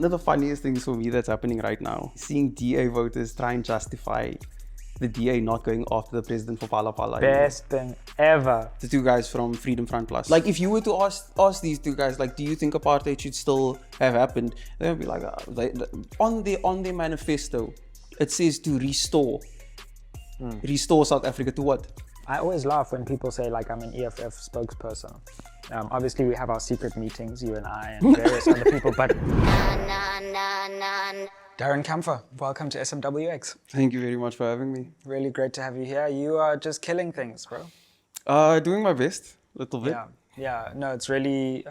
One of the funniest things for me that's happening right now, seeing DA voters try and justify the DA not going after the president for Phala. Best thing ever. The two guys from Freedom Front Plus. Like, if you were to ask these two guys, like, do you think apartheid should still have happened? They would be like, on their manifesto, it says to restore South Africa to what? I always laugh when people say, like, I'm an EFF spokesperson. Obviously, we have our secret meetings, you and I and various other people, but... Darren Campher, welcome to SMWX. Thank you very much for having me. Really great to have you here. You are just killing things, bro. Doing my best, a little bit. Yeah. No, it's really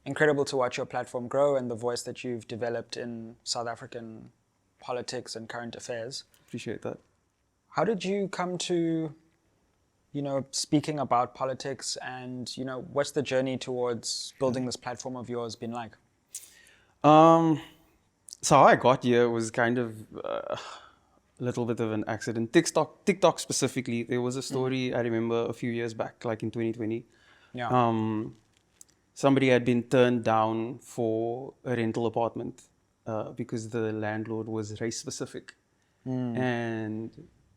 incredible to watch your platform grow and the voice that you've developed in South African politics and current affairs. Appreciate that. How did you come to, speaking about politics, and, what's the journey towards building this platform of yours been like? So how I got here was kind of a little bit of an accident. TikTok specifically, there was a story I remember a few years back, like in 2020. Yeah. Somebody had been turned down for a rental apartment because the landlord was race specific. And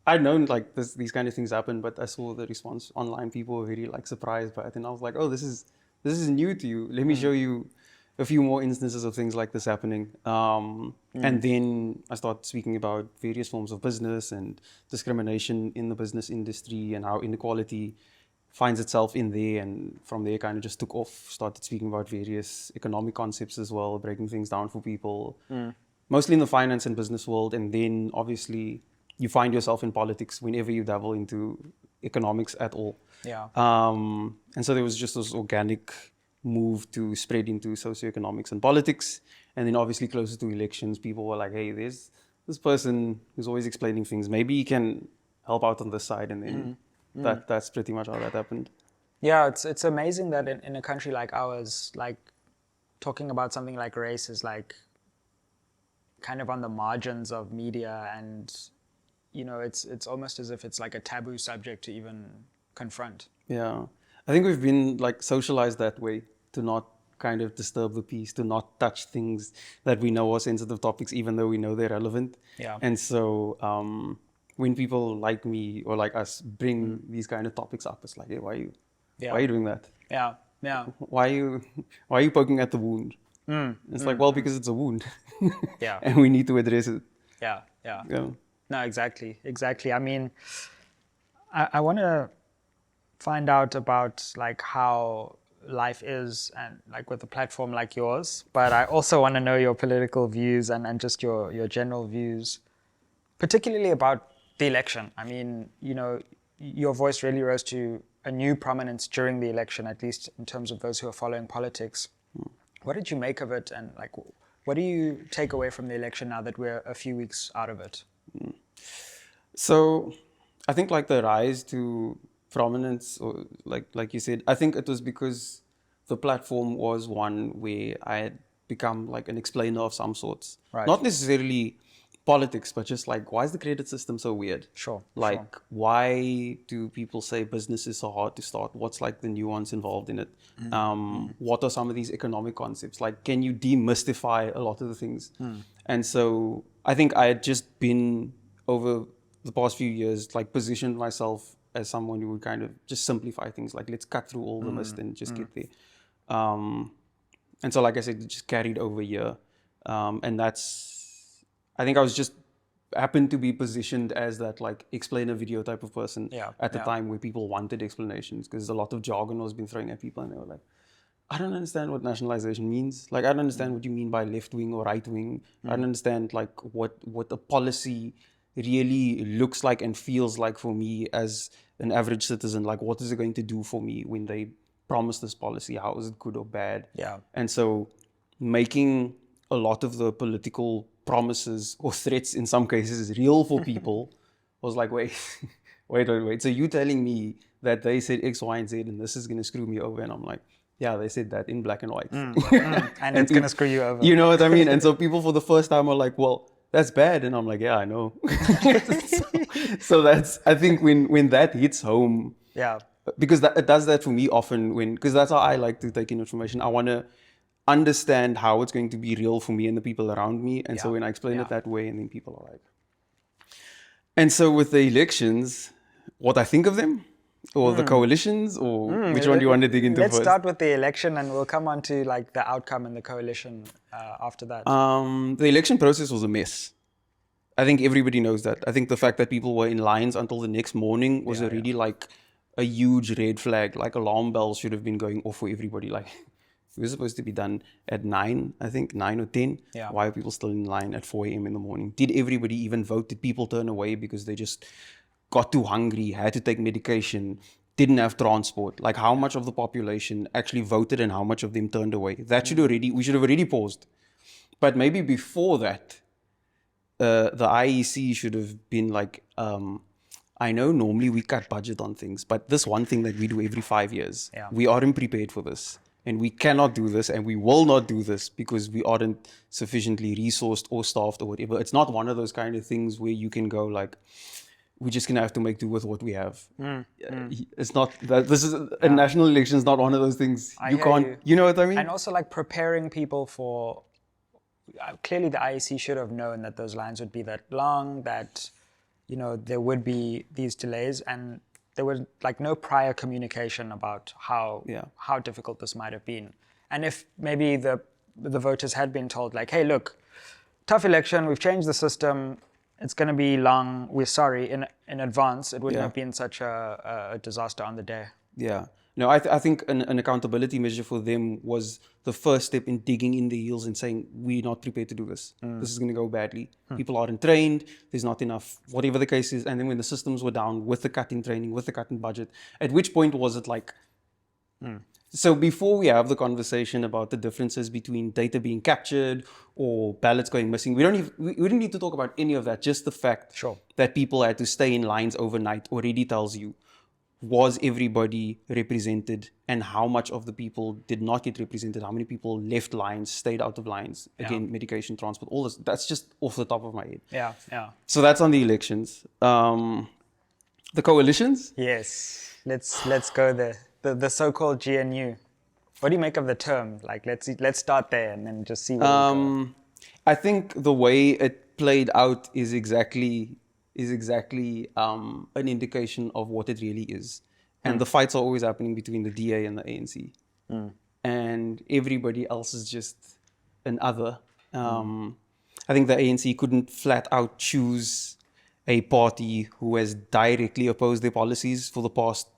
I'd known like these kind of things happen, but I saw the response online. People were very like surprised by it, and I was like, "Oh, this is new to you. Let me show you a few more instances of things like this happening." And then I started speaking about various forms of business and discrimination in the business industry and how inequality finds itself in there. And from there, kind of just took off. Started speaking about various economic concepts as well, breaking things down for people, mostly in the finance and business world, and then obviously you find yourself in politics whenever you dabble into economics at all. Yeah. And so there was just this organic move to spread into socioeconomics and politics. And then obviously closer to elections, people were like, hey, there's this person who's always explaining things. Maybe he can help out on this side. And then that's pretty much how that happened. Yeah, it's amazing that in a country like ours, like talking about something like race is like kind of on the margins of media, and it's almost as if it's like a taboo subject to even confront. Yeah, I think we've been like socialized that way, to not kind of disturb the peace, to not touch things that we know are sensitive topics, even though we know they're relevant. Yeah. And so when people like me or like us bring these kind of topics up, it's like, hey, why are you doing that? Yeah. Why are you poking at the wound? It's like, well, because it's a wound. Yeah. And we need to address it. Yeah. No, exactly. I mean, I want to find out about like how life is and like with a platform like yours, but I also want to know your political views and just your general views, particularly about the election. I mean, your voice really rose to a new prominence during the election, at least in terms of those who are following politics. What did you make of it, and like, what do you take away from the election now that we're a few weeks out of it? So I think like the rise to prominence, or like you said, I think it was because the platform was one where I had become like an explainer of some sorts. Right. Not necessarily politics, but just like, why is the credit system so weird? Sure. Why do people say business is so hard to start? What's like the nuance involved in it? What are some of these economic concepts? Like, can you demystify a lot of the things? And so I think I had just been, over the past few years, like positioned myself as someone who would kind of just simplify things. Like, let's cut through all the mist and just get there. And so, like I said, it just carried over here. And I think I was just happened to be positioned as that like explainer video type of person at the time where people wanted explanations, because a lot of jargon was being thrown at people and they were like, I don't understand what nationalization means. Like, I don't understand what you mean by left wing or right wing. I don't understand like what a policy really looks like and feels like for me as an average citizen. Like, what is it going to do for me when they promise this policy? How is it good or bad? Yeah. And so making a lot of the political promises or threats in some cases real for people was like, wait. So you telling me that they said X, Y, and Z and this is going to screw me over? And I'm like, yeah, they said that in black and white. And it's going to screw you over. You know what I mean? And so people for the first time are like, well, that's bad. And I'm like, yeah, I know. so that's, I think when that hits home, yeah, because it does that for me often, because that's how I like to take in information. I want understand how it's going to be real for me and the people around me. And so Yeah. when I explain Yeah. it that way, and then people are like... And so with the elections, what I think of them, or the coalitions, or which one do you want to dig into Let's first? start with the election, and we'll come on to like the outcome and the coalition after that. The election process was a mess. I think everybody knows that. I think the fact that people were in lines until the next morning was already like a huge red flag. Like alarm bells should have been going off for everybody. Like it was supposed to be done at 9, I think, 9 or 10. Yeah. Why are people still in line at 4 a.m. in the morning? Did everybody even vote? Did people turn away because they just got too hungry, had to take medication, didn't have transport? Like how much of the population actually voted and how much of them turned away? That should we should have already paused. But maybe before that, the IEC should have been like, I know normally we cut budget on things, but this one thing that we do every 5 years, we aren't prepared for this. And we cannot do this, and we will not do this because we aren't sufficiently resourced or staffed or whatever. It's not one of those kind of things where you can go like, we're just gonna have to make do with what we have. It's not that. This is a national election. Is not one of those things. You can't. You know what I mean? And also like preparing people for. Clearly, the IEC should have known that those lines would be that long. That there would be these delays, and there was like no prior communication about how difficult this might have been. And if maybe the voters had been told like, hey, look, tough election. We've changed the system. It's going to be long. We're sorry in advance. It wouldn't have been such a disaster on the day. Yeah. No, I think an accountability measure for them was the first step in digging in the heels and saying, we're not prepared to do this. This is going to go badly. People aren't trained. There's not enough, whatever the case is. And then when the systems were down with the cut in training, with the cut in budget, at which point was it like... So before we have the conversation about the differences between data being captured or ballots going missing, we don't need to talk about any of that. Just the fact that people had to stay in lines overnight already tells you, was everybody represented, and how much of the people did not get represented, how many people left lines, stayed out of lines, again, medication, transport, all this. That's just off the top of my head. Yeah. So that's on the elections. The coalitions? Yes, let's go there. The so-called GNU. What do you make of the term? Like, let's start there and then just see where we go. I think the way it played out is exactly an indication of what it really is. And the fights are always happening between the DA and the ANC. And everybody else is just an other. I think the ANC couldn't flat out choose a party who has directly opposed their policies for the past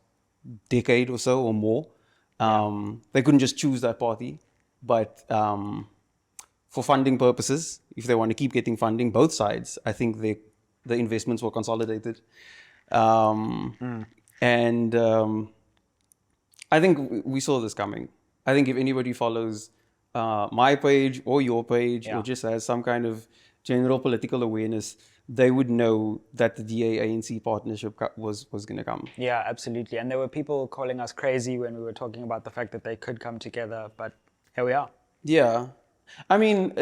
decade or so or more. They couldn't just choose that party. But for funding purposes, if they want to keep getting funding, both sides, I think the investments were consolidated. And I think we saw this coming. I think if anybody follows my page or your page or just has some kind of general political awareness, they would know that the DA-ANC partnership was going to come. Yeah, absolutely. And there were people calling us crazy when we were talking about the fact that they could come together, but here we are. Yeah. I mean,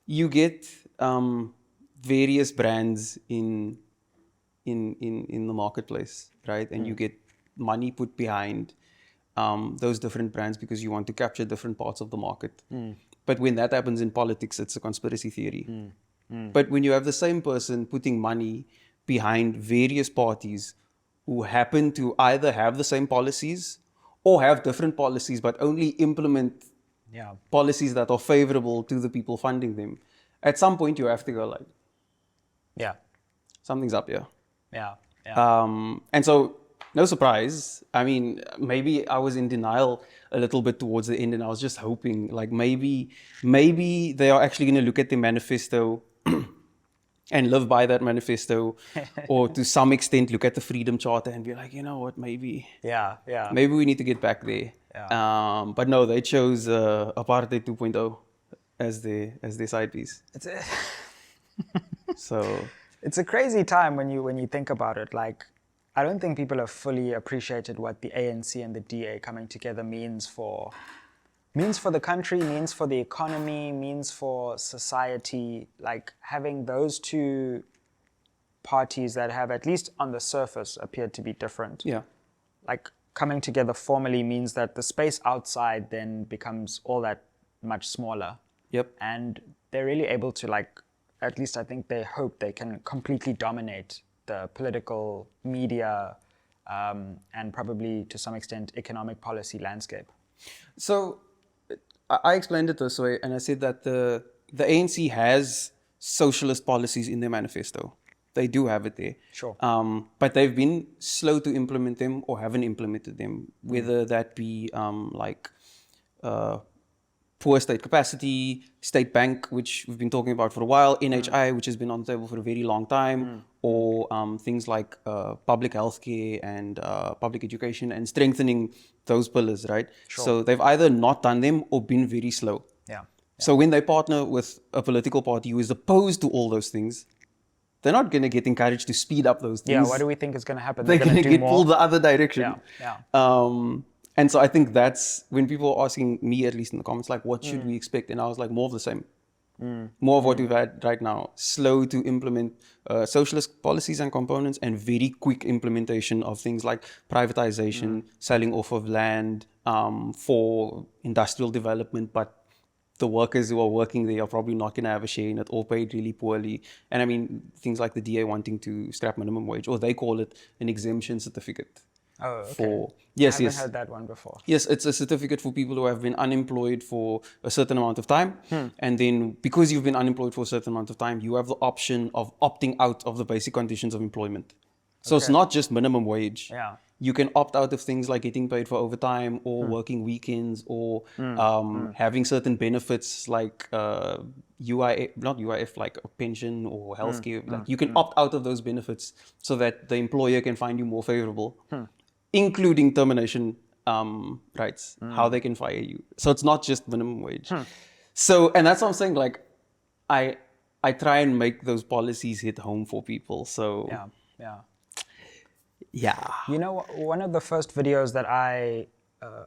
you get various brands in the marketplace, right? And you get money put behind those different brands because you want to capture different parts of the market. But when that happens in politics, it's a conspiracy theory. But when you have the same person putting money behind various parties who happen to either have the same policies or have different policies but only implement policies that are favorable to the people funding them, at some point you have to go like, something's up here. And so, no surprise. I mean, maybe I was in denial a little bit towards the end, and I was just hoping, like, maybe they are actually going to look at the manifesto and live by that manifesto, or to some extent look at the Freedom Charter and be like, you know what, maybe we need to get back there. But no, they chose Apartheid 2.0 as their side piece. So it's a crazy time when you think about it. Like, I don't think people have fully appreciated what the ANC and the DA coming together means for the country, means for the economy, means for society. Like, having those two parties that have, at least on the surface, appeared to be different, like coming together formally means that the space outside then becomes all that much smaller. Yep. And they're really able to, like, at least I think they hope they can completely dominate the political, media, and probably to some extent economic policy landscape. So I explained it this way, and I said that the ANC has socialist policies in their manifesto. They do have it there. Sure. But they've been slow to implement them or haven't implemented them, whether that be poor state capacity, state bank, which we've been talking about for a while, NHI, which has been on the table for a very long time, or things like public healthcare and public education and strengthening those pillars, right? Sure. So they've either not done them or been very slow. Yeah. So when they partner with a political party who is opposed to all those things, they're not going to get encouraged to speed up those things. Yeah, what do we think is going to happen? They're going to get pulled the other direction. Yeah. And so I think that's when people are asking me, at least in the comments, like, what should we expect? And I was like, more of the same. More of what we've had right now. Slow to implement socialist policies and components, and very quick implementation of things like privatization, selling off of land for industrial development, but the workers who are working there are probably not going to have a share in it, or paid really poorly. And I mean, things like the DA wanting to scrap minimum wage, or they call it an exemption certificate. Oh, okay. I haven't heard that one before. Yes, it's a certificate for people who have been unemployed for a certain amount of time. And then because you've been unemployed for a certain amount of time, you have the option of opting out of the basic conditions of employment. So it's not just minimum wage. Yeah. You can opt out of things like getting paid for overtime, or working weekends, or having certain benefits like UIF, not UIF, like a pension or healthcare. Like you can opt out of those benefits so that the employer can find you more favorable, including termination rights, how they can fire you. So it's not just minimum wage. So, and that's what I'm saying, like, I try and make those policies hit home for people. So yeah. You know, one of the first videos that I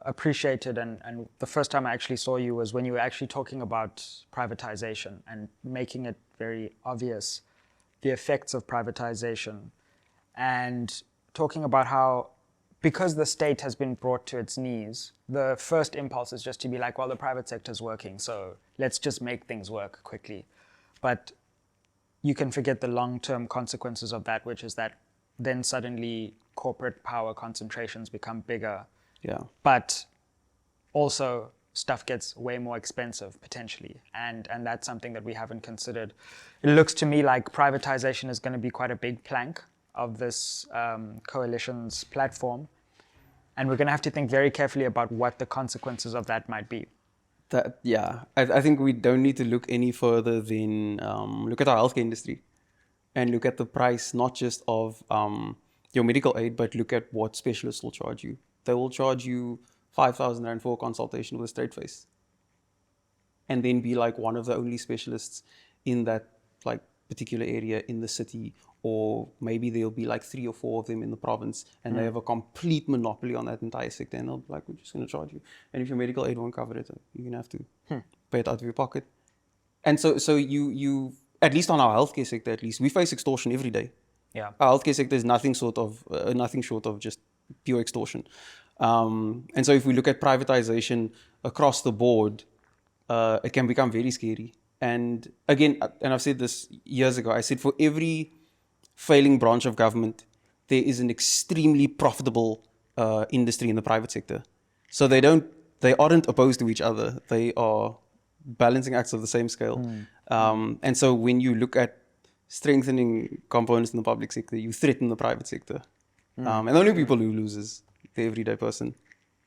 appreciated, and the first time I actually saw you, was when you were actually talking about privatization and making it very obvious the effects of privatization, and talking about how, because the state has been brought to its knees, the first impulse is just to be like, well, the private sector is working, so let's just make things work quickly. But you can forget the long-term consequences of that, which is that then suddenly corporate power concentrations become bigger. Yeah. But also stuff gets way more expensive potentially. And that's something that we haven't considered. It looks to me like privatization is going to be quite a big plank of this coalition's platform. And we're going to have to think very carefully about what the consequences of that might be. I think we don't need to look any further than look at our healthcare industry. And look at the price, not just of your medical aid, but look at what specialists will charge you. They will charge you 5,000 Rand for a consultation with a straight face. And then be like one of the only specialists in that like particular area in the city, or maybe there'll be like 3 or 4 of them in the province, and they have a complete monopoly on that entire sector, and they'll be like, we're just going to charge you. And if your medical aid won't cover it, you're going to have to pay it out of your pocket. And so you at least on our healthcare sector, at least, we face extortion every day. Yeah. Our healthcare sector is nothing short of just pure extortion. And so if we look at privatization across the board, it can become very scary. And again, and I've said this years ago, I said for every failing branch of government, there is an extremely profitable industry in the private sector. So they aren't opposed to each other. They are balancing acts of the same scale. And so when you look at strengthening components in the public sector, you threaten the private sector. And the only people who lose is the everyday person.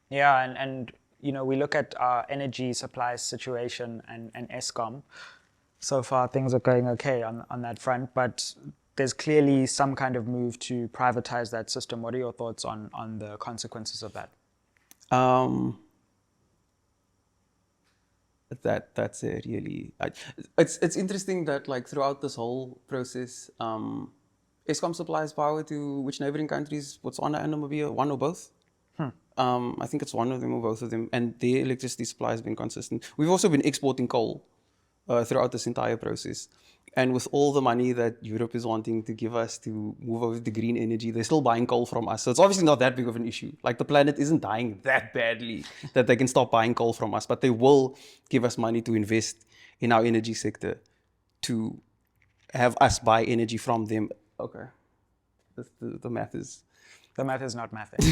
Yeah, and you know, we look at our energy supply situation and Eskom. So far, things are going okay on that front, but there's clearly some kind of move to privatize that system. What are your thoughts on the consequences of that? That's it, really. It's interesting that like throughout this whole process, Eskom supplies power to which neighboring countries? Botswana and Namibia, one or both? I think it's one of them or both of them, and their electricity supply has been consistent. We've also been exporting coal throughout this entire process. And with all the money that Europe is wanting to give us to move over to green energy, they're still buying coal from us. So it's obviously not that big of an issue. Like the planet isn't dying that badly that they can stop buying coal from us, but they will give us money to invest in our energy sector to have us buy energy from them. Okay. The math is... The math is not mathing.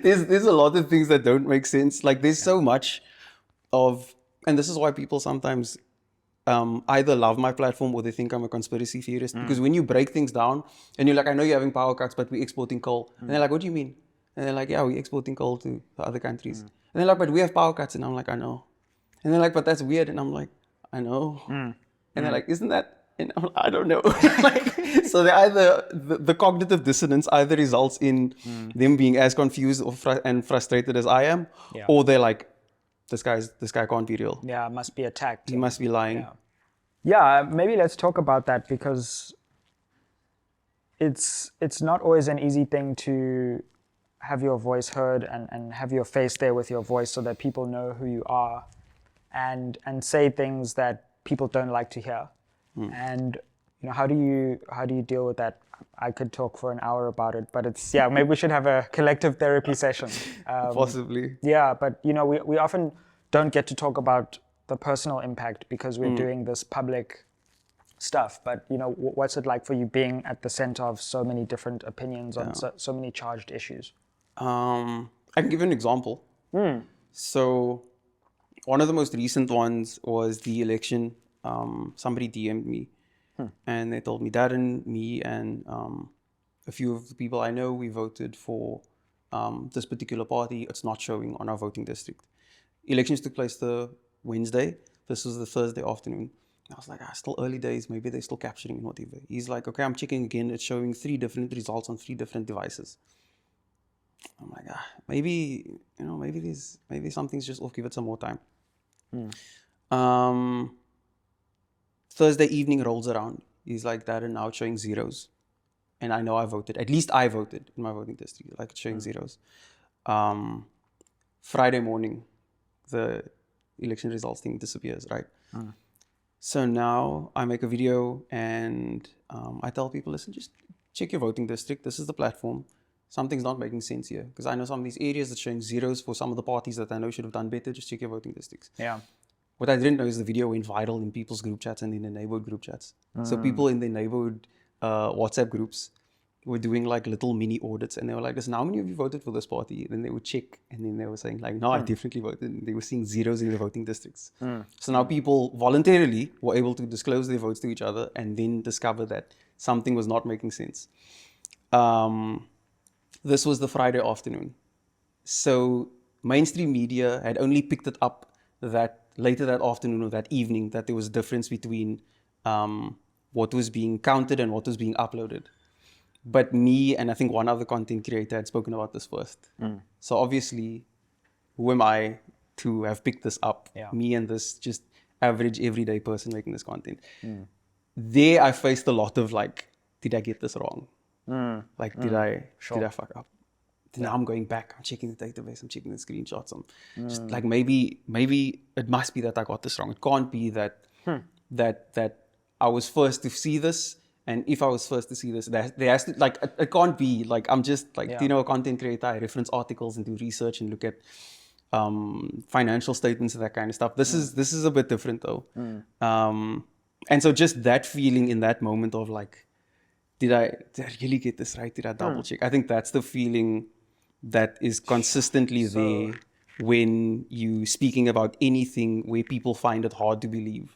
there's a lot of things that don't make sense. Like there's so much of, and this is why people sometimes either love my platform or they think I'm a conspiracy theorist. Because when you break things down and you're like, I know you're having power cuts, but we're exporting coal. And they're like, what do you mean? And they're like, yeah, we're exporting coal to other countries. And they're like, but we have power cuts. And I'm like, I know. And they're like, but that's weird. And I'm like, I know. And they're like, isn't that? And I'm like, I don't know. Like, so they either, the cognitive dissonance either results in them being as confused and frustrated as I am, or they're like, this guy can't be real. Yeah, must be attacked. He must be lying. Yeah, maybe let's talk about that, because it's not always an easy thing to have your voice heard and have your face there with your voice so that people know who you are, and say things that people don't like to hear. And how do you deal with that? I could talk for an hour about it, but it's, maybe we should have a collective therapy session. Possibly. Yeah, but we often don't get to talk about the personal impact because we're doing this public stuff. But what's it like for you being at the center of so many different opinions on so many charged issues? I can give you an example. So one of the most recent ones was the election. Somebody DM'd me and they told me, Darren, me and a few of the people I know, we voted for this particular party. It's not showing on our voting district. Elections took place the Wednesday. This was the Thursday afternoon. I was like, still early days. Maybe they're still capturing and whatever. He's like, okay, I'm checking again. It's showing 3 different results on 3 different devices. I'm like, maybe something's just off. Give it some more time. Thursday evening rolls around. He's like, Darren, now it's showing zeros. And I know I voted. At least I voted in my voting district. Like, it's showing zeros. Friday morning, the election results thing disappears, right? So now I make a video and I tell people, listen, just check your voting district. This is the platform. Something's not making sense here. Because I know some of these areas that are showing zeros for some of the parties that I know should have done better. Just check your voting districts. Yeah. What I didn't know is the video went viral in people's group chats and in the neighborhood group chats. So people in the neighborhood WhatsApp groups were doing like little mini audits, and they were like, listen, how many of you voted for this party? Then they would check, and then they were saying like, no, I definitely voted. And they were seeing zeros in their voting districts. So now people voluntarily were able to disclose their votes to each other and then discover that something was not making sense. This was the Friday afternoon. So mainstream media had only picked it up that later that afternoon or that evening, that there was a difference between what was being counted and what was being uploaded. But me and I think one other content creator had spoken about this first. So obviously, who am I to have picked this up? Me and this just average everyday person making this content. There I faced a lot of like, did I get this wrong? Like, did I fuck up? Now I'm going back, I'm checking the database, I'm checking the screenshots. I'm just like, maybe it must be that I got this wrong. It can't be that that I was first to see this. And if I was first to see this, there has to, like, it can't be like, I'm just like, a content creator. I reference articles and do research and look at financial statements and that kind of stuff. This is a bit different though. And so just that feeling in that moment of like, did I really get this right? Did I double check? I think that's the feeling that is consistently there when you speaking about anything where people find it hard to believe.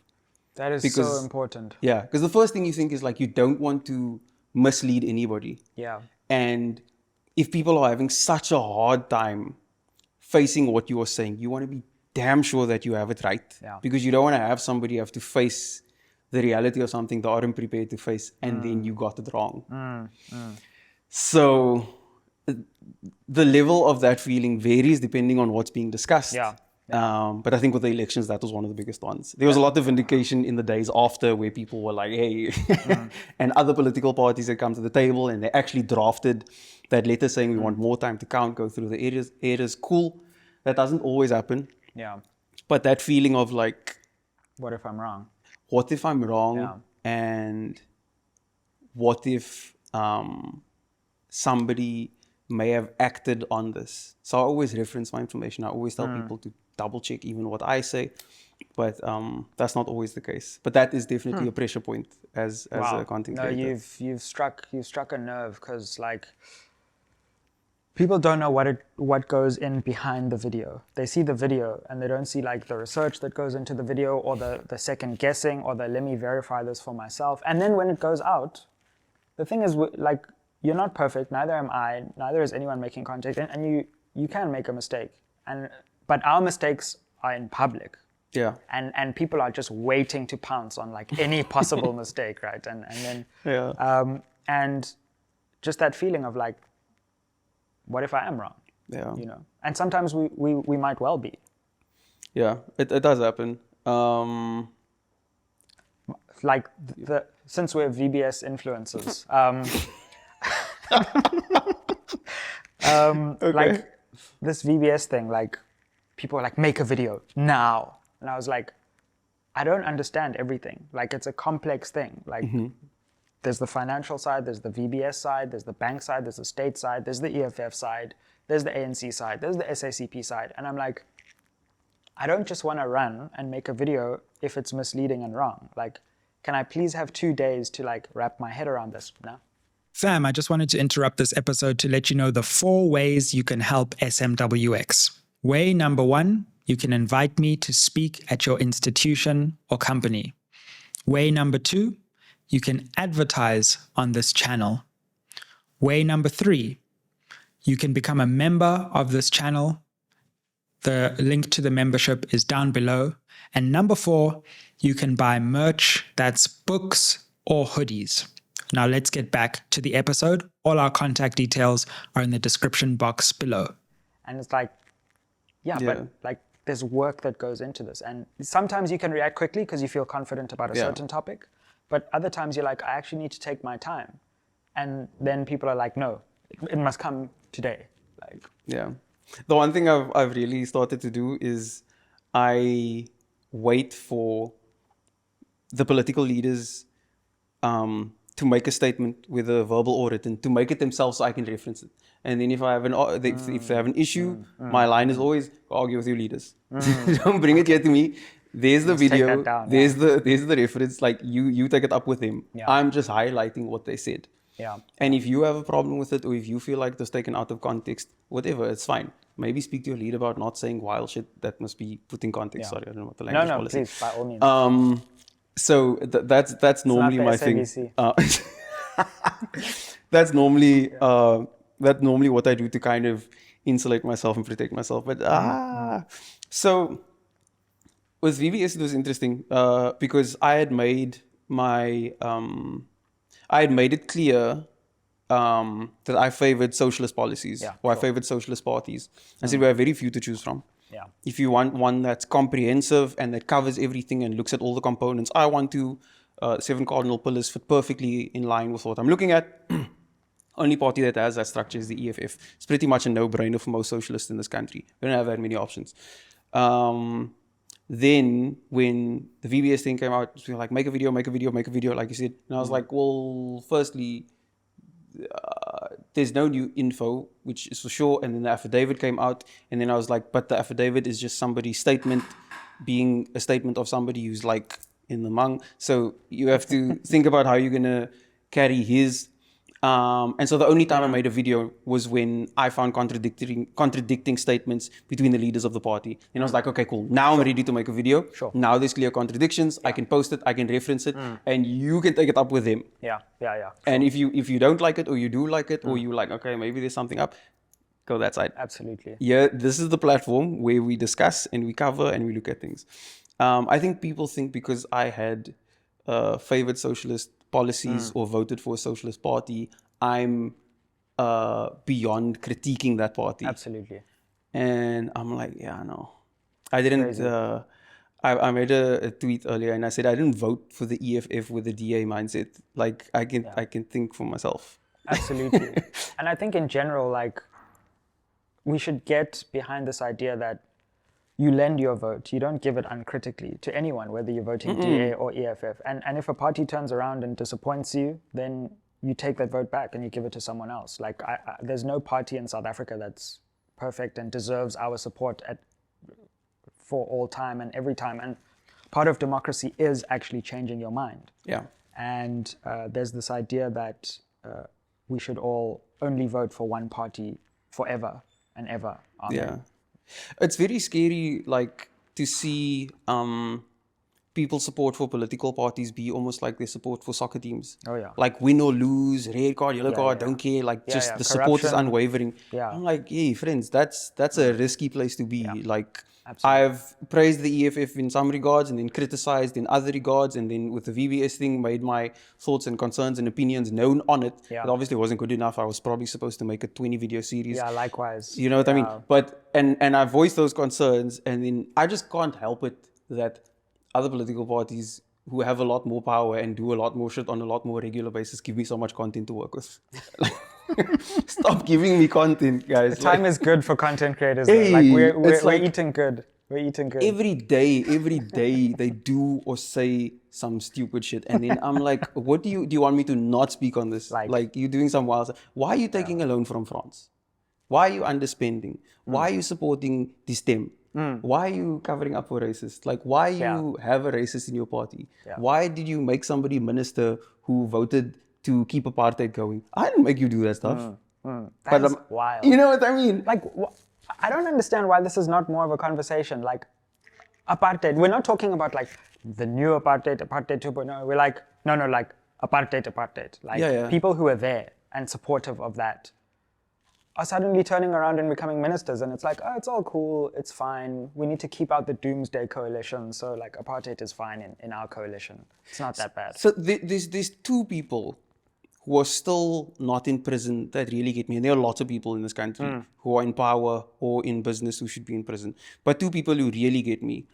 That is so important. Yeah, because the first thing you think is like, you don't want to mislead anybody. Yeah. And if people are having such a hard time facing what you are saying, you want to be damn sure that you have it right. Yeah. Because you don't want to have somebody have to face the reality of something they aren't prepared to face, and then you got it wrong. So the level of that feeling varies depending on what's being discussed. But I think with the elections, that was one of the biggest ones. There was a lot of vindication in the days after where people were like, hey, and other political parties had come to the table and they actually drafted that letter saying we want more time to count, go through the areas. Cool. That doesn't always happen. Yeah. But that feeling of like, what if I'm wrong? What if I'm wrong? And what if somebody may have acted on this? So I always reference my information. I always tell people to double check even what I say, but that's not always the case. But that is definitely a pressure point as a content creator. No, you've struck a nerve, because like people don't know what goes in behind the video. They see the video and they don't see like the research that goes into the video, or the second guessing, or the let me verify this for myself. And then when it goes out, the thing is, like, you're not perfect, neither am I, neither is anyone making content, and you can make a mistake. But our mistakes are in public. Yeah. And people are just waiting to pounce on like any possible mistake, right? And then and just that feeling of like, what if I am wrong? Yeah. You know. And sometimes we might well be. Yeah, it does happen. Like since we're VBS influencers, Okay. like this VBS thing, like people are like, make a video now. And I was like, I don't understand everything. Like, it's a complex thing. Like, there's the financial side, there's the VBS side, there's the bank side, there's the state side, there's the EFF side, there's the ANC side, there's the SACP side. And I'm like, I don't just want to run and make a video if it's misleading and wrong. Like, can I please have 2 days to like wrap my head around this now? Fam, I just wanted to interrupt this episode to let you know the 4 ways you can help SMWX. Way number 1, you can invite me to speak at your institution or company. Way number 2, you can advertise on this channel. Way number 3, you can become a member of this channel. The link to the membership is down below. And number 4, you can buy merch, that's books or hoodies. Now let's get back to the episode. All our contact details are in the description box below. And it's like, but like there's work that goes into this. And sometimes you can react quickly because you feel confident about a certain topic. But other times you're like, I actually need to take my time. And then people are like, no, it must come today. Like, yeah. The one thing I've really started to do is I wait for the political leaders to make a statement, whether verbal or written, to make it themselves so I can reference it. And then if I have if they have an issue, my line is always argue with your leaders. Don't bring it here to me. There's the video. There's the reference. Like you take it up with them. Yeah. I'm just highlighting what they said. Yeah. And if you have a problem with it, or if you feel like it was taken out of context, whatever, it's fine. Maybe speak to your leader about not saying wild shit that must be put in context. Yeah. Sorry, I don't know what the language policy. Please, by all means. So that's normally my thing. That's normally what I do to kind of insulate myself and protect myself. But so with VBS it was interesting because I had made it clear that I favored socialist policies, I favored socialist parties. I said we have very few to choose from. Yeah. If you want one that's comprehensive and that covers everything and looks at all the components, I want to. 7 cardinal pillars fit perfectly in line with what I'm looking at. Only party that has that structure is the EFF. It's pretty much a no-brainer for most socialists in this country. We don't have that many options. Then when the VBS thing came out, we were like, make a video, like you said. And I was like, well, firstly, there's no new info, which is for sure. And then the affidavit came out. And then I was like, but the affidavit is just somebody's statement being a statement of somebody who's like in the mung. So you have to think about how you're going to carry his. And so the only time I made a video was when I found contradicting statements between the leaders of the party. And I was like, okay, cool. Now I'm ready to make a video. Sure. Now there's clear contradictions. I can post it. I can reference it. And you can take it up with them. Yeah. Sure. And if you don't like it, or you do like it, or you like, okay, maybe there's something up, go that side. Absolutely. Yeah, this is the platform where we discuss and we cover and we look at things. I think people think because I had favored socialist policies or voted for a socialist party, I'm beyond critiquing that party. Absolutely. And I'm like, yeah, no. I didn't. I made a tweet earlier and I said I didn't vote for the EFF with the DA mindset. Like I can think for myself. Absolutely. And I think in general, like, we should get behind this idea that you lend your vote. You don't give it uncritically to anyone, whether you're voting DA or EFF. And if a party turns around and disappoints you, then you take that vote back and you give it to someone else. Like, there's no party in South Africa that's perfect and deserves our support for all time and every time. And part of democracy is actually changing your mind. Yeah. And there's this idea that we should all only vote for one party forever and ever. Amen. Yeah. It's very scary, like, to see people's support for political parties be almost like their support for soccer teams. Oh, yeah. Like, win or lose, red card, yellow card, don't care. Like, just the support is unwavering. Yeah. I'm like, hey, friends, that's a risky place to be. Like, Absolutely. I've praised the EFF in some regards and then criticized in other regards, and then with the VBS thing made my thoughts and concerns and opinions known on it. Yeah. It obviously wasn't good enough. I was probably supposed to make a 20 video series. Yeah, likewise. You know what I mean? But and I voiced those concerns, and then I just can't help it that other political parties who have a lot more power and do a lot more shit on a lot more regular basis give me so much content to work with. Stop giving me content, guys. The time is good for content creators. Hey, like it's we're like eating good. We're eating good. every day they do or say some stupid shit, and then I'm like, what do you want me to not speak on this? Like you're doing some wild stuff. Why are you taking a loan from France? Why are you underspending? Why are you supporting the STEM? Why are you covering up for racists? Like, why you have a racist in your party? Why did you make somebody minister who voted to keep apartheid going? I didn't make you do that stuff. That's wild. You know what I mean? Like, I don't understand why this is not more of a conversation. Like, apartheid. We're not talking about like the new apartheid, apartheid 2.0. We're like, no, like apartheid. Like people who are there and supportive of that are suddenly turning around and becoming ministers, and it's like, oh, it's all cool, it's fine. We need to keep out the doomsday coalition, so like apartheid is fine in our coalition. It's not that bad. So there's two people who are still not in prison that really get me, and there are lots of people in this country who are in power or in business who should be in prison. But two people who really get me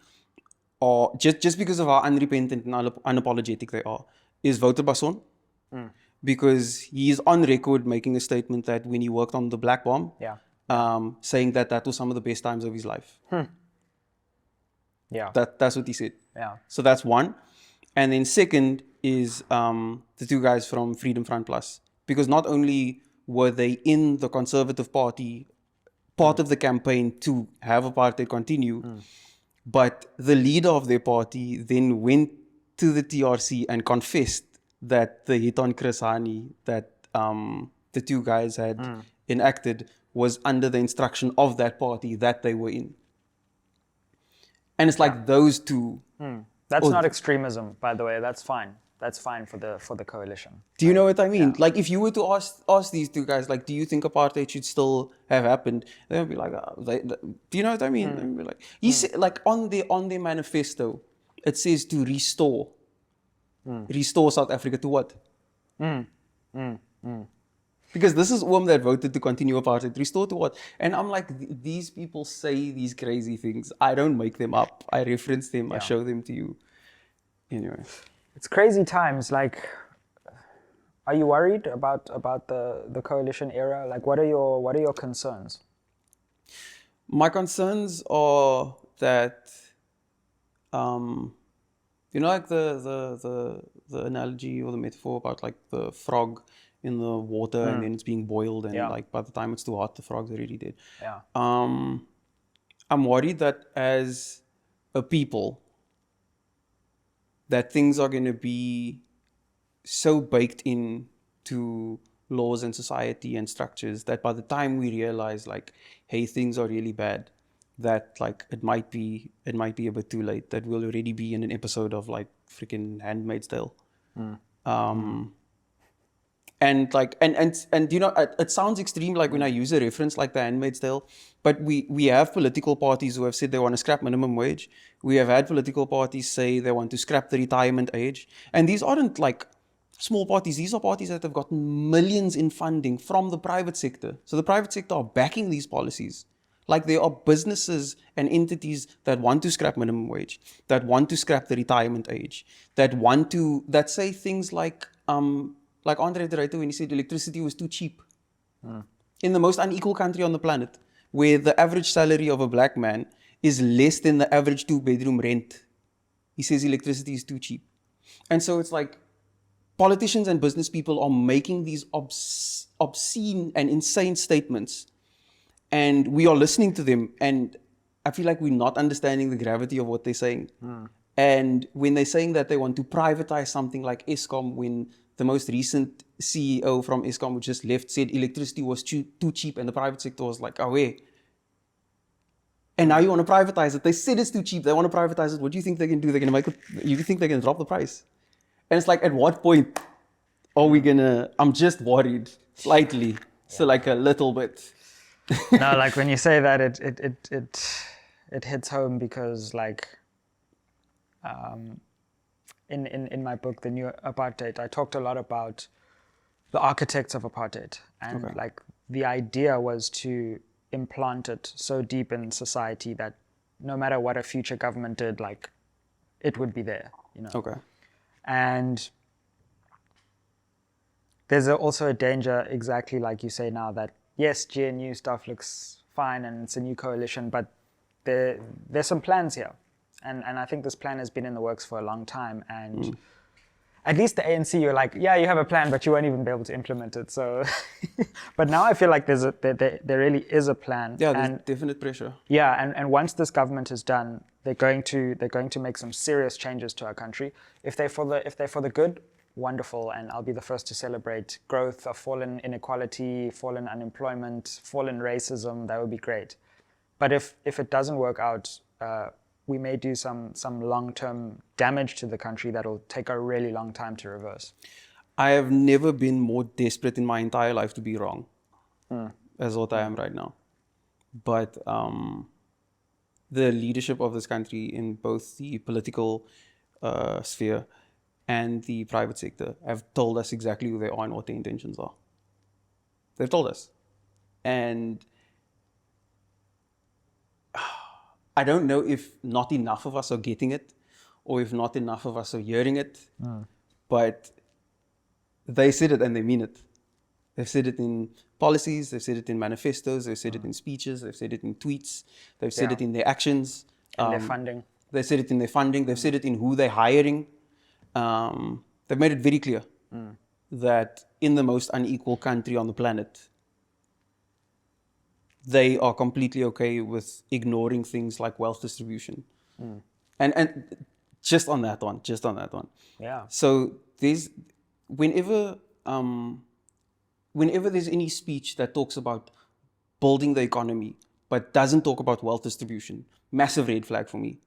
are just because of how unrepentant and unapologetic they are is Wouter Basson. Because he is on record making a statement that when he worked on the Black Bomb, saying that was some of the best times of his life. Yeah. That's what he said. Yeah. So that's one. And then second is the two guys from Freedom Front Plus. Because not only were they in the Conservative Party, part of the campaign to have apartheid continue, but the leader of their party then went to the TRC and confessed that the hit on Chris Hani that the two guys had enacted was under the instruction of that party that they were in. And it's like those two. That's not extremism, by the way. That's fine. That's fine for the coalition. Do you know what I mean? Like, if you were to ask these two guys, like, do you think apartheid should still have happened? They would be like, do you know what I mean? They would be like, he said, like on their manifesto, it says to restore South Africa to what? Because this is that voted to continue apartheid. Restore to what? And I'm like, these people say these crazy things. I don't make them up. I reference them. I show them to you. Anyway. It's crazy times. Like, are you worried about the coalition era? Like, what are your concerns? My concerns are that, you know, like the analogy or the metaphor about like the frog in the water and then it's being boiled and like by the time it's too hot, the frog's already dead. Yeah. I'm worried that as a people, that things are going to be so baked in to laws and society and structures that by the time we realize like, hey, things are really bad, that like it might be a bit too late, that we'll already be in an episode of like freaking Handmaid's Tale. And like and you know, it sounds extreme like when I use a reference like the Handmaid's Tale, but we have political parties who have said they want to scrap minimum wage. We have had political parties say they want to scrap the retirement age, and these aren't like small parties. These are parties that have gotten millions in funding from the private sector. So the private sector are backing these policies. Like, there are businesses and entities that want to scrap minimum wage, that want to scrap the retirement age, that say things like Andre de Ruyter when he said electricity was too cheap. In the most unequal country on the planet, where the average salary of a black man is less than the average 2-bedroom rent. He says electricity is too cheap. And so it's like politicians and business people are making these obscene and insane statements, and we are listening to them, and I feel like we're not understanding the gravity of what they're saying. And when they're saying that they want to privatize something like Eskom, when the most recent CEO from Eskom, who just left, said electricity was too cheap, and the private sector was like, oh, wait. And now you want to privatize it. They said it's too cheap. They want to privatize it. What do you think they can do? They're going to make it, you think they can drop the price? And it's like, at what point are we going to, I'm just worried slightly. So like a little bit. No, like when you say that, it hits home, because like in my book, The New Apartheid, I talked a lot about the architects of apartheid, and like the idea was to implant it so deep in society that no matter what a future government did, like it would be there, you know. And there's also a danger, exactly like you say now, that yes, GNU stuff looks fine and it's a new coalition, but there's some plans here. And I think this plan has been in the works for a long time. And at least the ANC, you're like, yeah, you have a plan, but you won't even be able to implement it. So, but now I feel like there really is a plan. Yeah, there's definite pressure. Yeah, and once this government is done, they're going to make some serious changes to our country. If they're for the good, wonderful, and I'll be the first to celebrate growth, a fallen inequality, fallen unemployment, fallen racism. That would be great. But if it doesn't work out, we may do some long-term damage to the country that'll take a really long time to reverse. I have never been more desperate in my entire life to be wrong as what I am right now. But the leadership of this country in both the political sphere and the private sector have told us exactly who they are and what their intentions are. They've told us. And I don't know if not enough of us are getting it, or if not enough of us are hearing it, but they said it and they mean it. They've said it in policies, they've said it in manifestos, they've said it in speeches, they've said it in tweets, they've said it in their actions. And their funding. They said it in their funding, they've said it in who they're hiring. They've made it very clear that in the most unequal country on the planet, they are completely okay with ignoring things like wealth distribution. And just on that one. Yeah. So there's, whenever there's any speech that talks about building the economy, but doesn't talk about wealth distribution, massive red flag for me.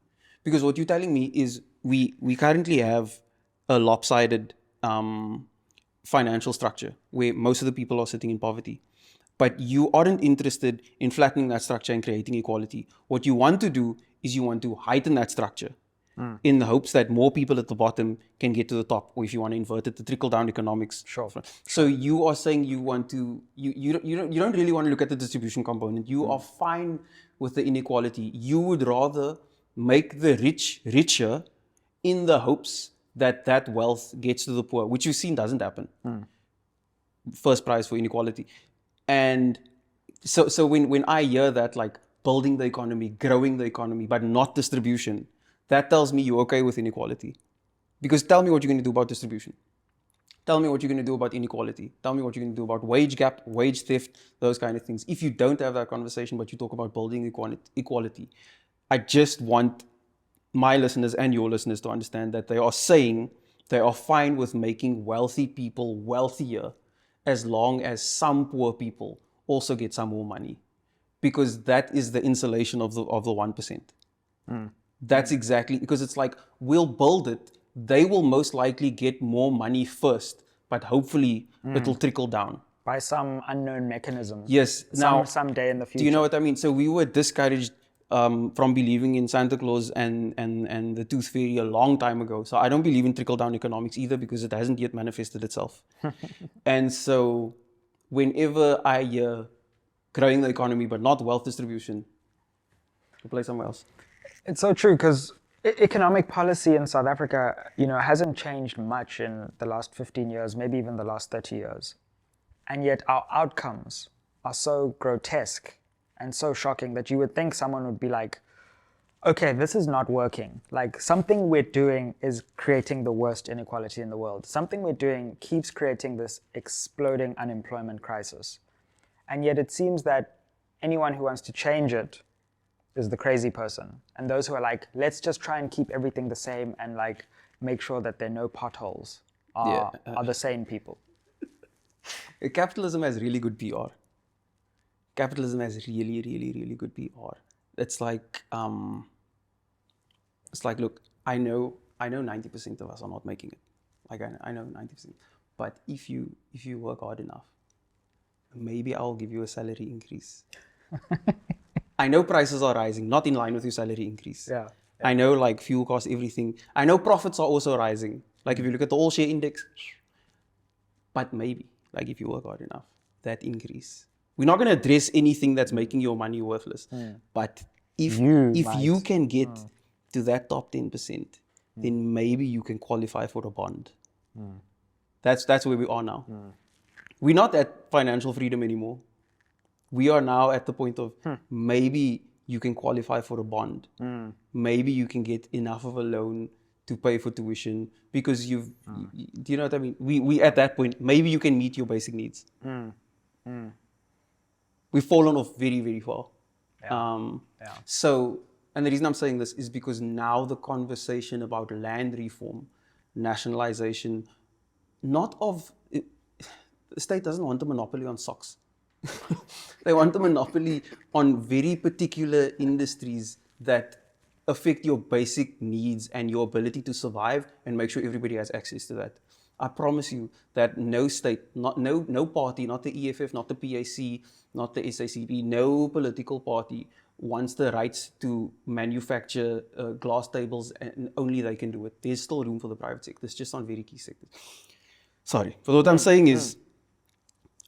Because what you're telling me is we currently have a lopsided financial structure where most of the people are sitting in poverty. But you aren't interested in flattening that structure and creating equality. What you want to do is you want to heighten that structure in the hopes that more people at the bottom can get to the top. Or if you want to invert it, the trickle-down economics. Sure. So you are saying you want to, you don't really want to look at the distribution component. You are fine with the inequality. You would rather make the rich richer in the hopes that that wealth gets to the poor, which you've seen doesn't happen. First prize for inequality. And so when I hear that, like building the economy, growing the economy, but not distribution, that tells me you're okay with inequality. Because tell me what you're going to do about distribution. Tell me what you're going to do about inequality. Tell me what you're going to do about wage gap, wage theft, those kind of things. If you don't have that conversation, but you talk about building equality, I just want my listeners and your listeners to understand that they are saying they are fine with making wealthy people wealthier as long as some poor people also get some more money, because that is the insulation of the 1%. That's exactly, because it's like, we'll build it, they will most likely get more money first, but hopefully it'll trickle down. By some unknown mechanism. Yes. Now, someday in the future. Do you know what I mean? So we were discouraged from believing in Santa Claus and the Tooth Fairy a long time ago. So I don't believe in trickle-down economics either, because it hasn't yet manifested itself. And so whenever I hear growing the economy but not wealth distribution, I'll play somewhere else. It's so true, because economic policy in South Africa, hasn't changed much in the last 15 years, maybe even the last 30 years. And yet our outcomes are so grotesque and so shocking that you would think someone would be like, okay, this is not working. Like something we're doing is creating the worst inequality in the world. Something we're doing keeps creating this exploding unemployment crisis. And yet it seems that anyone who wants to change it is the crazy person. And those who are like, let's just try and keep everything the same and like make sure that there are no potholes are the sane people. Capitalism has really good PR. Capitalism has really, really, really good PR. It's like, look, I know 90% of us are not making it. Like I know 90%. But if you work hard enough, maybe I'll give you a salary increase. I know prices are rising, not in line with your salary increase. Yeah. I know like fuel costs, everything. I know profits are also rising. Like if you look at the all share index, but maybe like if you work hard enough, that increase. We're not going to address anything that's making your money worthless. But if you can get to that top 10%, then maybe you can qualify for a bond. That's where we are now. We're not at financial freedom anymore. We are now at the point of maybe you can qualify for a bond. Maybe you can get enough of a loan to pay for tuition because do you know what I mean? We at that point, maybe you can meet your basic needs. We've fallen off very, very far. So, and the reason I'm saying this is because now the conversation about land reform, nationalization, the state doesn't want a monopoly on socks. They want a monopoly on very particular industries that affect your basic needs and your ability to survive and make sure everybody has access to that. I promise you that no state, no party, not the EFF, not the PAC, not the SACP, no political party wants the rights to manufacture glass tables and only they can do it. There's still room for the private sector. It's just on very key sectors. Sorry, but what I'm saying is,